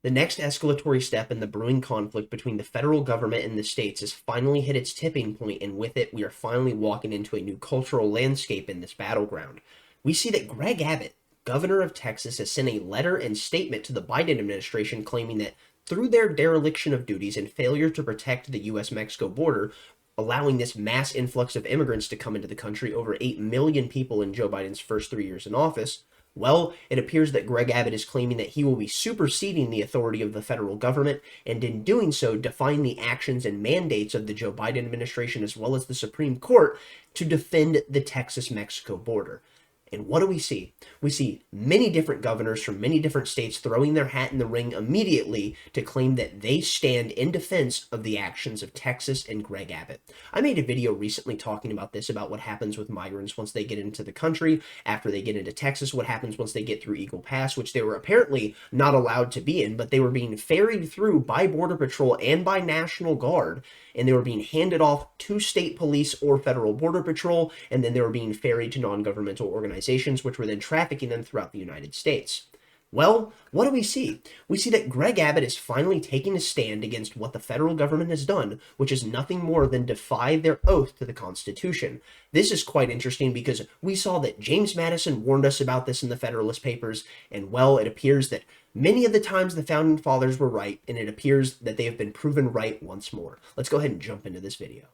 The next escalatory step in the brewing conflict between the federal government and the states has finally hit its tipping point, and with it, we are finally walking into a new cultural landscape in this battleground. We see that Greg Abbot, governor of Texas, has sent a letter and statement to the Biden administration claiming that through their dereliction of duties and failure to protect the U.S.-Mexico border, allowing this mass influx of immigrants to come into the country, over 8 million people in Joe Biden's first 3 years in office, well, it appears that Greg Abbott is claiming that he will be superseding the authority of the federal government, and in doing so, defying the actions and mandates of the Joe Biden administration as well as the Supreme Court to defend the Texas-Mexico border. And what do we see? We see many different governors from many different states throwing their hat in the ring immediately to claim that they stand in defense of the actions of Texas and Greg Abbott. I made a video recently talking about this, about what happens with migrants once they get into the country, after they get into Texas, what happens once they get through Eagle Pass, which they were apparently not allowed to be in, but they were being ferried through by Border Patrol and by National Guard, and they were being handed off to state police or federal Border Patrol, and then they were being ferried to non-governmental organizations, which were then trafficking them throughout the United States. Well, what do we see? We see that Greg Abbott is finally taking a stand against what the federal government has done, which is nothing more than defy their oath to the Constitution. This is quite interesting because we saw that James Madison warned us about this in the Federalist Papers, and well, it appears that many of the times the Founding Fathers were right, and it appears that they have been proven right once more. Let's go ahead and jump into this video.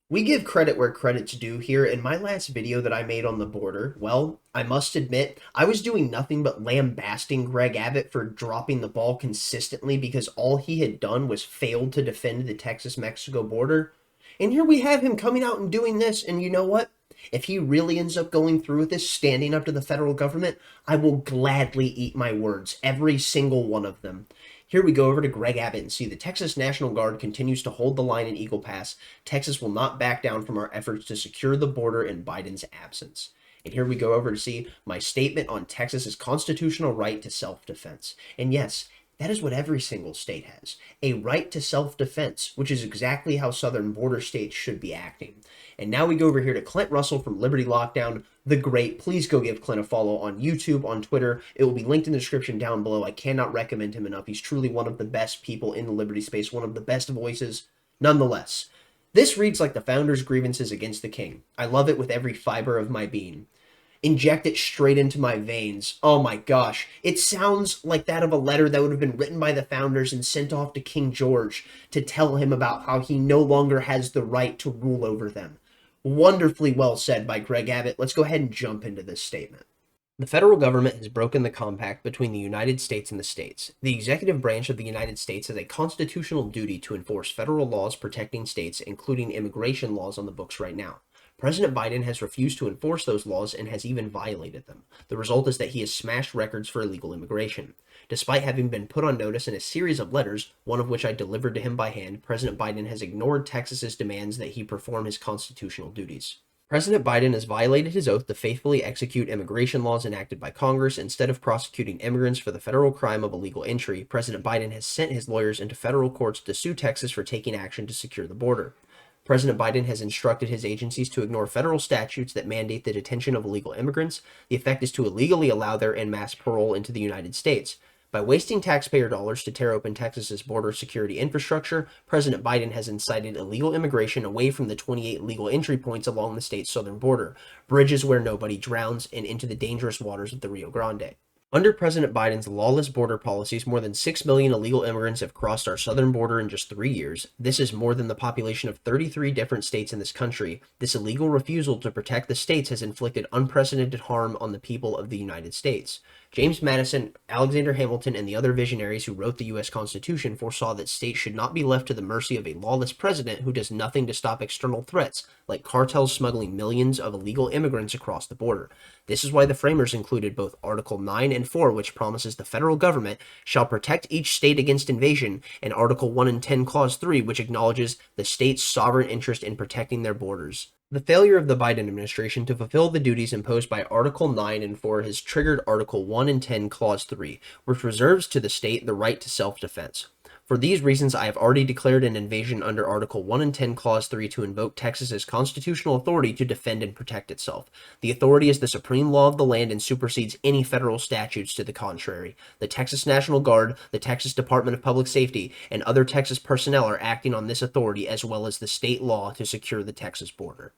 We give credit where credit's due here. In my last video that I made on the border, well, I must admit, I was doing nothing but lambasting Greg Abbott for dropping the ball consistently because all he had done was failed to defend the Texas-Mexico border. And here we have him coming out and doing this, and you know what? If he really ends up going through with this, standing up to the federal government, I will gladly eat my words, every single one of them. Here we go over to Greg Abbott and see the Texas National Guard continues to hold the line in Eagle Pass. Texas will not back down from our efforts to secure the border in Biden's absence. And here we go over to see my statement on Texas's constitutional right to self-defense. And yes, that is what every single state has, a right to self-defense, which is exactly how southern border states should be acting. And now we go over here to Clint Russell from Liberty Lockdown, the great. Please go give Clint a follow on YouTube, on Twitter. It will be linked in the description down below. I cannot recommend him enough. He's truly one of the best people in the liberty space, one of the best voices. Nonetheless, this reads like the founders' grievances against the king. I love it with every fiber of my being. Inject it straight into my veins. Oh my gosh. It sounds like that of a letter that would have been written by the founders and sent off to King George to tell him about how he no longer has the right to rule over them. Wonderfully well said by Greg Abbott. Let's go ahead and jump into this statement. The federal government has broken the compact between the United States and the states. The executive branch of the United States has a constitutional duty to enforce federal laws protecting states, including immigration laws on the books right now. President Biden has refused to enforce those laws and has even violated them. The result is that he has smashed records for illegal immigration. Despite having been put on notice in a series of letters, one of which I delivered to him by hand, President Biden has ignored Texas's demands that he perform his constitutional duties. President Biden has violated his oath to faithfully execute immigration laws enacted by Congress. Instead of prosecuting immigrants for the federal crime of illegal entry, President Biden has sent his lawyers into federal courts to sue Texas for taking action to secure the border. President Biden has instructed his agencies to ignore federal statutes that mandate the detention of illegal immigrants. The effect is to illegally allow their en masse parole into the United States. By wasting taxpayer dollars to tear open Texas's border security infrastructure, President Biden has incited illegal immigration away from the 28 legal entry points along the state's southern border, bridges where nobody drowns, and into the dangerous waters of the Rio Grande. Under President Biden's lawless border policies, more than 6 million illegal immigrants have crossed our southern border in just 3 years. This is more than the population of 33 different states in this country. This illegal refusal to protect the states has inflicted unprecedented harm on the people of the United States. James Madison, Alexander Hamilton, and the other visionaries who wrote the U.S. Constitution foresaw that states should not be left to the mercy of a lawless president who does nothing to stop external threats, like cartels smuggling millions of illegal immigrants across the border. This is why the framers included both Article 9 and 4, which promises the federal government shall protect each state against invasion, and Article 1 and 10, Clause 3, which acknowledges the state's sovereign interest in protecting their borders. The failure of the Biden administration to fulfill the duties imposed by Article 9 and 4 has triggered Article 1 and 10, Clause 3, which reserves to the state the right to self-defense. For these reasons, I have already declared an invasion under Article 1 and 10, Clause 3 to invoke Texas's constitutional authority to defend and protect itself. The authority is the supreme law of the land and supersedes any federal statutes to the contrary. The Texas National Guard, the Texas Department of Public Safety, and other Texas personnel are acting on this authority as well as the state law to secure the Texas border.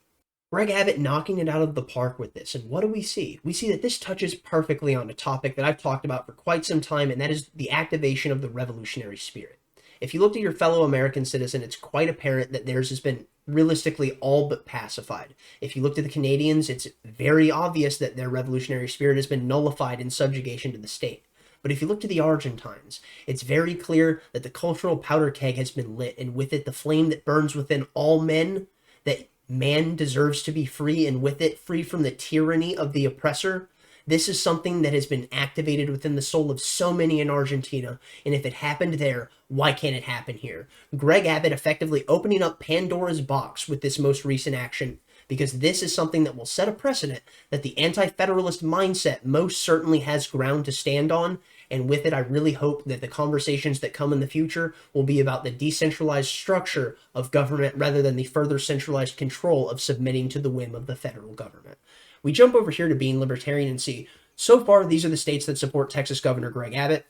Greg Abbott knocking it out of the park with this. And what do we see? We see that this touches perfectly on a topic that I've talked about for quite some time, and that is the activation of the revolutionary spirit. If you look at your fellow American citizen, it's quite apparent that theirs has been realistically all but pacified. If you look at the Canadians, it's very obvious that their revolutionary spirit has been nullified in subjugation to the state. But if you look to the Argentines, it's very clear that the cultural powder keg has been lit, and with it the flame that burns within all men, that man deserves to be free, and with it free from the tyranny of the oppressor. This is something that has been activated within the soul of so many in Argentina, and if it happened there, why can't it happen here? Greg Abbott effectively opening up Pandora's box with this most recent action, because this is something that will set a precedent that the anti-federalist mindset most certainly has ground to stand on, and with it, I really hope that the conversations that come in the future will be about the decentralized structure of government rather than the further centralized control of submitting to the whim of the federal government. We jump over here to being libertarian and see, so far, these are the states that support Texas Governor Greg Abbott.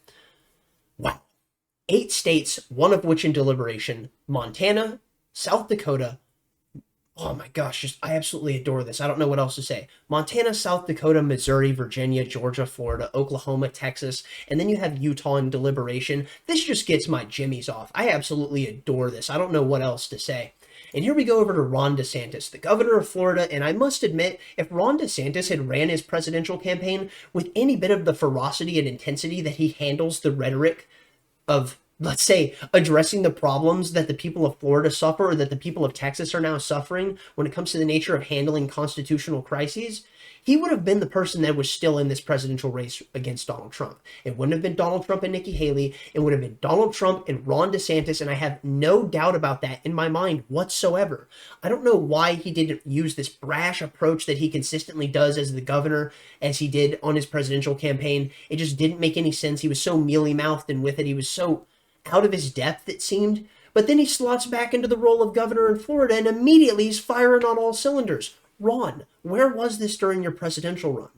Wow. 8 states, one of which in deliberation: Montana, South Dakota. Oh my gosh, I absolutely adore this. I don't know what else to say. Montana, South Dakota, Missouri, Virginia, Georgia, Florida, Oklahoma, Texas, and then you have Utah in deliberation. This just gets my jimmies off. I absolutely adore this. I don't know what else to say. And here we go over to Ron DeSantis, the governor of Florida, and I must admit, if Ron DeSantis had ran his presidential campaign with any bit of the ferocity and intensity that he handles the rhetoric of, let's say, addressing the problems that the people of Florida suffer, or that the people of Texas are now suffering when it comes to the nature of handling constitutional crises, he would have been the person that was still in this presidential race against Donald Trump. It wouldn't have been Donald Trump and Nikki Haley. It would have been Donald Trump and Ron DeSantis, and I have no doubt about that in my mind whatsoever. I don't know why he didn't use this brash approach that he consistently does as the governor, as he did on his presidential campaign. It just didn't make any sense. He was so mealy-mouthed, and with it, he was so out of his depth, it seemed. But then he slots back into the role of governor in Florida, and immediately he's firing on all cylinders. Ron, where was this during your presidential run?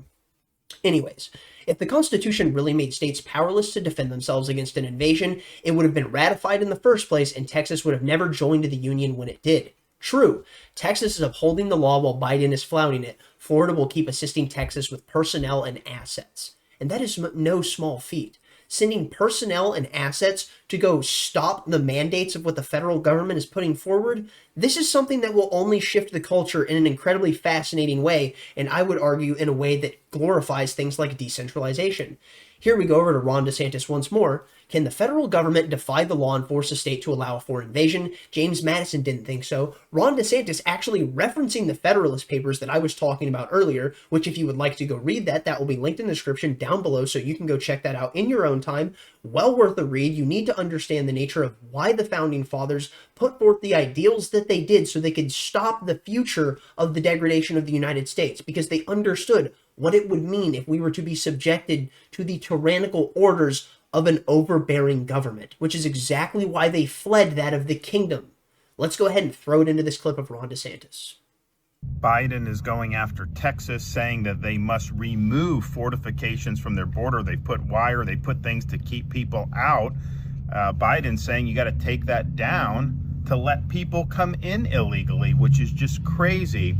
Anyways, if the Constitution really made states powerless to defend themselves against an invasion, it would have been ratified in the first place, and Texas would have never joined the Union when it did. True, Texas is upholding the law while Biden is flouting it. Florida will keep assisting Texas with personnel and assets. And that is no small feat. Sending personnel and assets to go stop the mandates of what the federal government is putting forward, this is something that will only shift the culture in an incredibly fascinating way, and I would argue in a way that glorifies things like decentralization. Here we go over to Ron DeSantis once more. Can the federal government defy the law and force a state to allow for invasion? James Madison didn't think so. Ron DeSantis actually referencing the Federalist Papers that I was talking about earlier, which if you would like to go read that will be linked in the description down below, so you can go check that out in your own time. Well worth a read. You need to understand the nature of why the Founding Fathers put forth the ideals that they did so they could stop the future of the degradation of the United States, because they understood what it would mean if we were to be subjected to the tyrannical orders of an overbearing government, which is exactly why they fled that of the kingdom. Let's go ahead and throw it into this clip of Ron DeSantis. Biden is going after Texas, saying that they must remove fortifications from their border. They put wire, they put things to keep people out. Biden saying you got to take that down to let people come in illegally, which is just crazy.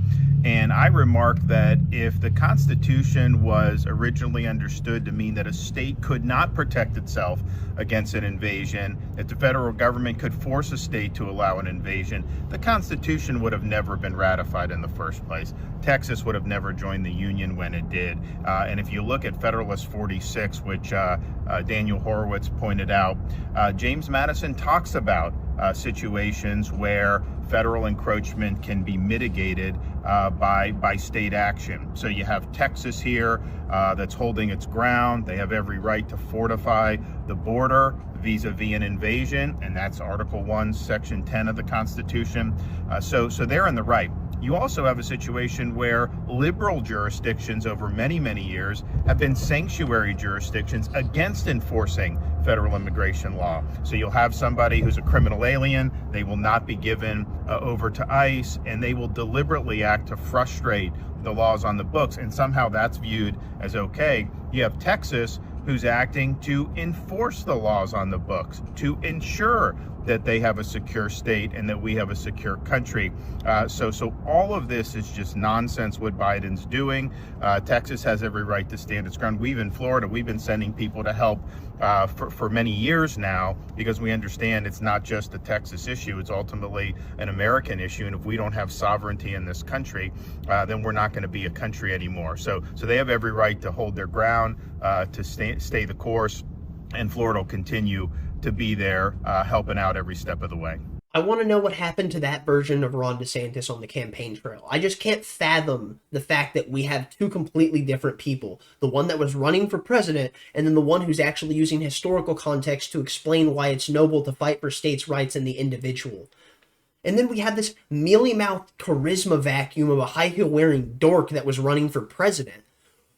And I remarked that if the Constitution was originally understood to mean that a state could not protect itself against an invasion, that the federal government could force a state to allow an invasion, the Constitution would have never been ratified in the first place. Texas would have never joined the Union when it did. And if you look at Federalist 46, which Daniel Horowitz pointed out, James Madison talks about situations where federal encroachment can be mitigated by state action. So you have Texas here that's holding its ground. They have every right to fortify the border vis-a-vis an invasion, and that's Article 1, Section 10 of the Constitution. So they're in the right. You also have a situation where liberal jurisdictions over many, many years have been sanctuary jurisdictions against enforcing federal immigration law. So you'll have somebody who's a criminal alien, they will not be given over to ICE, and they will deliberately act to frustrate the laws on the books, and somehow that's viewed as okay. You have Texas, who's acting to enforce the laws on the books, to ensure that they have a secure state and that we have a secure country. So all of this is just nonsense what Biden's doing. Texas has every right to stand its ground. In Florida, we've been sending people to help for many years now, because we understand it's not just a Texas issue, it's ultimately an American issue. And if we don't have sovereignty in this country, then we're not going to be a country anymore. So they have every right to hold their ground, to stay the course, and Florida will continue to be there helping out every step of the way. I want to know what happened to that version of Ron DeSantis on the campaign trail. I just can't fathom the fact that we have two completely different people. The one that was running for president, and then the one who's actually using historical context to explain why it's noble to fight for states' rights and the individual. And then we have this mealy-mouthed charisma vacuum of a high-heel-wearing dork that was running for president.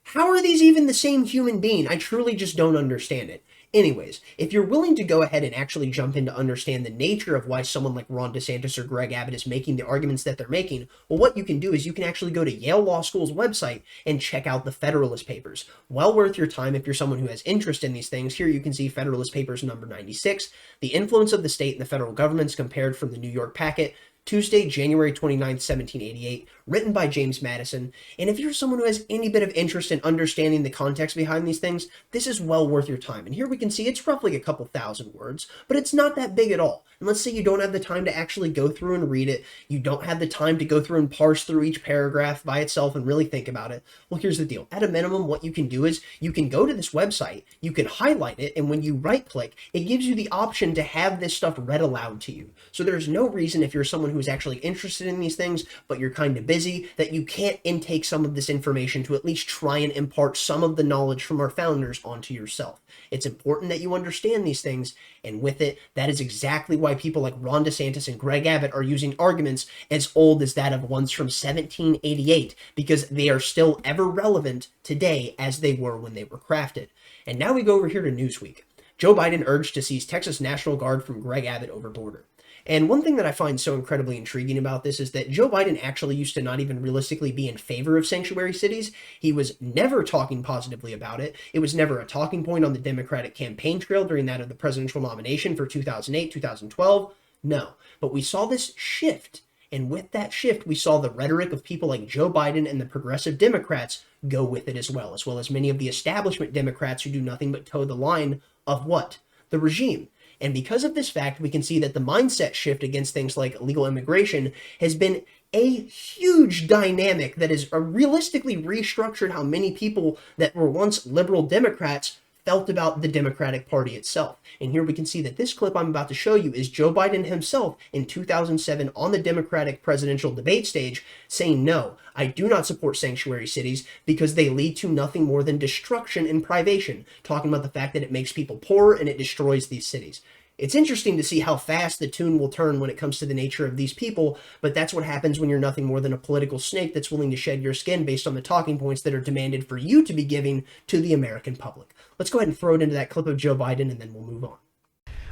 How are these even the same human being? I truly just don't understand it. Anyways, if you're willing to go ahead and actually jump in to understand the nature of why someone like Ron DeSantis or Greg Abbott is making the arguments that they're making, well, what you can do is you can actually go to Yale Law School's website and check out the Federalist Papers. Well worth your time if you're someone who has interest in these things. Here you can see Federalist Papers number 96, The Influence of the State and the Federal Governments Compared, from the New York Packet, Tuesday, January 29th, 1788, written by James Madison. And if you're someone who has any bit of interest in understanding the context behind these things, this is well worth your time. And here we can see it's roughly a couple thousand words, but it's not that big at all. And let's say you don't have the time to actually go through and read it. You don't have the time to go through and parse through each paragraph by itself and really think about it. Well, here's the deal. At a minimum, what you can do is you can go to this website, you can highlight it, and when you right click, it gives you the option to have this stuff read aloud to you. So there's no reason, if you're someone who's actually interested in these things, but you're kind of busy, that you can't intake some of this information to at least try and impart some of the knowledge from our founders onto yourself. It's important that you understand these things, and with it, that is exactly why people like Ron DeSantis and Greg Abbott are using arguments as old as that of ones from 1788, because they are still ever relevant today as they were when they were crafted. And now we go over here to Newsweek. Joe Biden urged to seize Texas National Guard from Greg Abbott over border. And one thing that I find so incredibly intriguing about this is that Joe Biden actually used to not even realistically be in favor of sanctuary cities. He was never talking positively about it. It was never a talking point on the Democratic campaign trail during that of the presidential nomination for 2008, 2012. No. But we saw this shift. And with that shift, we saw the rhetoric of people like Joe Biden and the progressive Democrats go with it as well as many of the establishment Democrats who do nothing but toe the line of what? The regime. And because of this fact, we can see that the mindset shift against things like illegal immigration has been a huge dynamic that has realistically restructured how many people that were once liberal Democrats felt about the Democratic Party itself. And here we can see that this clip I'm about to show you is Joe Biden himself in 2007 on the Democratic presidential debate stage saying, no, I do not support sanctuary cities because they lead to nothing more than destruction and privation, talking about the fact that it makes people poorer and it destroys these cities. It's interesting to see how fast the tune will turn when it comes to the nature of these people, but that's what happens when you're nothing more than a political snake that's willing to shed your skin based on the talking points that are demanded for you to be giving to the American public. Let's go ahead and throw it into that clip of Joe Biden, and then we'll move on.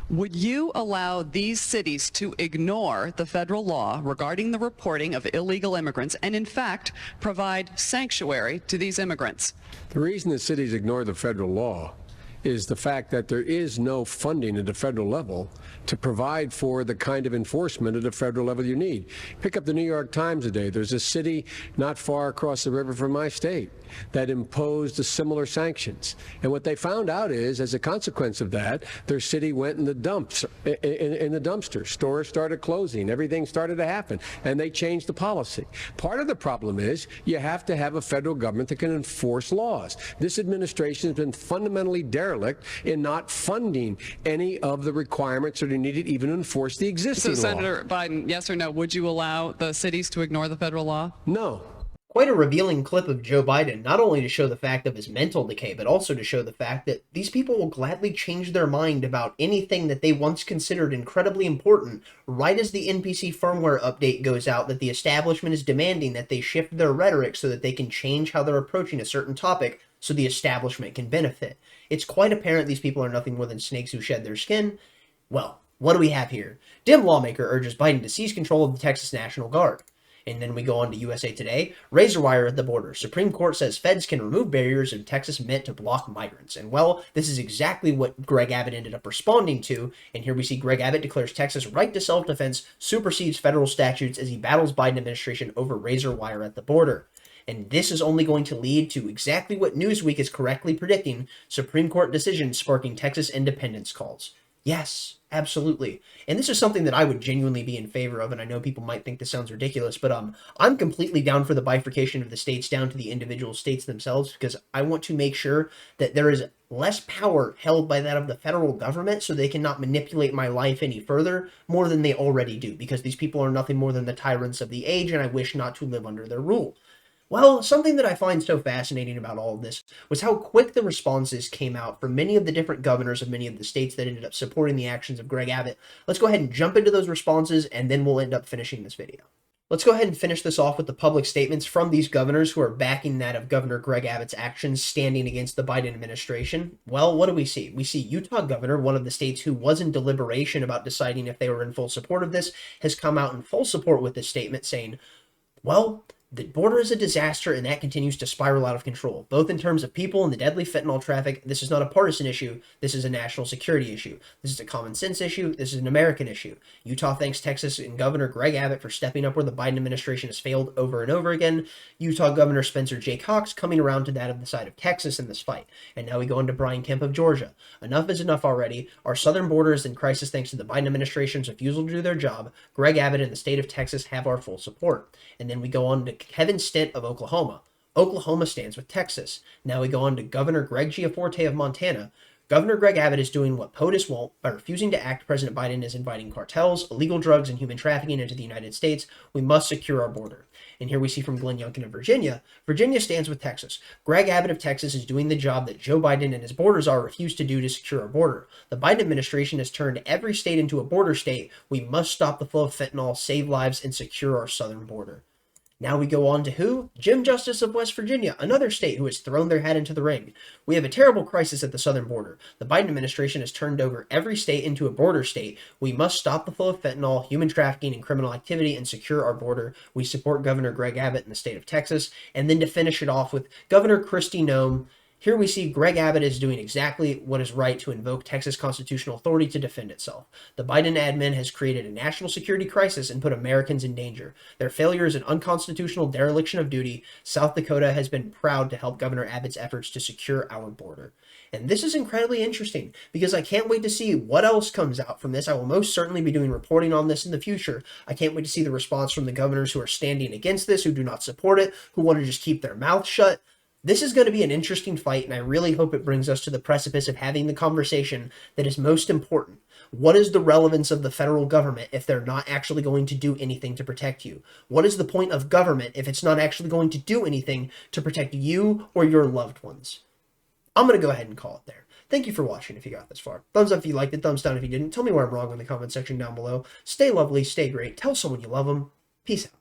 Would you allow these cities to ignore the federal law regarding the reporting of illegal immigrants and, in fact, provide sanctuary to these immigrants? The reason the cities ignore the federal law is the fact that there is no funding at the federal level to provide for the kind of enforcement at the federal level you need. Pick up the New York Times today. There's a city not far across the river from my state that imposed similar sanctions. And what they found out is, as a consequence of that, their city went in the dumps, in the dumpster. Stores started closing. Everything started to happen. And they changed the policy. Part of the problem is you have to have a federal government that can enforce laws. This administration has been fundamentally derelict in not funding any of the requirements that are needed even to enforce the existing law. So, Senator Biden, yes or no, would you allow the cities to ignore the federal law? No. Quite a revealing clip of Joe Biden, not only to show the fact of his mental decay, but also to show the fact that these people will gladly change their mind about anything that they once considered incredibly important right as the NPC firmware update goes out that the establishment is demanding that they shift their rhetoric so that they can change how they're approaching a certain topic so the establishment can benefit. It's quite apparent these people are nothing more than snakes who shed their skin. Well, what do we have here? Dem lawmaker urges Biden to seize control of the Texas National Guard. And then we go on to USA Today. Razor wire at the border. Supreme Court says feds can remove barriers in Texas meant to block migrants. And well, this is exactly what Greg Abbott ended up responding to. And here we see Greg Abbott declares Texas right to self-defense supersedes federal statutes as he battles Biden administration over razor wire at the border. And this is only going to lead to exactly what Newsweek is correctly predicting, Supreme Court decision sparking Texas independence calls. Yes, absolutely. And this is something that I would genuinely be in favor of, and I know people might think this sounds ridiculous, but I'm completely down for the bifurcation of the states down to the individual states themselves, because I want to make sure that there is less power held by that of the federal government so they cannot manipulate my life any further more than they already do, because these people are nothing more than the tyrants of the age, and I wish not to live under their rule. Well, something that I find so fascinating about all of this was how quick the responses came out from many of the different governors of many of the states that ended up supporting the actions of Greg Abbott. Let's go ahead and jump into those responses, and then we'll end up finishing this video. Let's go ahead and finish this off with the public statements from these governors who are backing that of Governor Greg Abbott's actions standing against the Biden administration. Well, what do we see? We see Utah governor, one of the states who was in deliberation about deciding if they were in full support of this, has come out in full support with this statement saying, well, the border is a disaster, and that continues to spiral out of control, both in terms of people and the deadly fentanyl traffic. This is not a partisan issue. This is a national security issue. This is a common sense issue. This is an American issue. Utah thanks Texas and Governor Greg Abbott for stepping up where the Biden administration has failed over and over again. Utah Governor Spencer J. Cox coming around to that of the side of Texas in this fight. And now we go into Brian Kemp of Georgia. Enough is enough already. Our southern border is in crisis thanks to the Biden administration's refusal to do their job. Greg Abbott and the state of Texas have our full support. And then we go on to Kevin Stitt of Oklahoma. Oklahoma stands with Texas. Now we go on to Governor Greg Gianforte of Montana. Governor Greg Abbott is doing what POTUS won't by refusing to act. President Biden is inviting cartels, illegal drugs, and human trafficking into the United States. We must secure our border. And here we see from Glenn Youngkin of Virginia. Virginia stands with Texas. Greg Abbott of Texas is doing the job that Joe Biden and his border czar refused to do to secure our border. The Biden administration has turned every state into a border state. We must stop the flow of fentanyl, save lives, and secure our southern border. Now we go on to who? Jim Justice of West Virginia, another state who has thrown their hat into the ring. We have a terrible crisis at the southern border. The Biden administration has turned over every state into a border state. We must stop the flow of fentanyl, human trafficking, and criminal activity and secure our border. We support Governor Greg Abbott in the state of Texas. And then to finish it off with Governor Kristi Noem. Here we see Greg Abbott is doing exactly what is right to invoke Texas constitutional authority to defend itself. The Biden admin has created a national security crisis and put Americans in danger. Their failure is an unconstitutional dereliction of duty. South Dakota has been proud to help Governor Abbott's efforts to secure our border. And this is incredibly interesting because I can't wait to see what else comes out from this. I will most certainly be doing reporting on this in the future. I can't wait to see the response from the governors who are standing against this, who do not support it, who want to just keep their mouth shut. This is going to be an interesting fight, and I really hope it brings us to the precipice of having the conversation that is most important. What is the relevance of the federal government if they're not actually going to do anything to protect you? What is the point of government if it's not actually going to do anything to protect you or your loved ones? I'm going to go ahead and call it there. Thank you for watching if you got this far. Thumbs up if you liked it, thumbs down if you didn't. Tell me where I'm wrong in the comment section down below. Stay lovely, stay great, tell someone you love them. Peace out.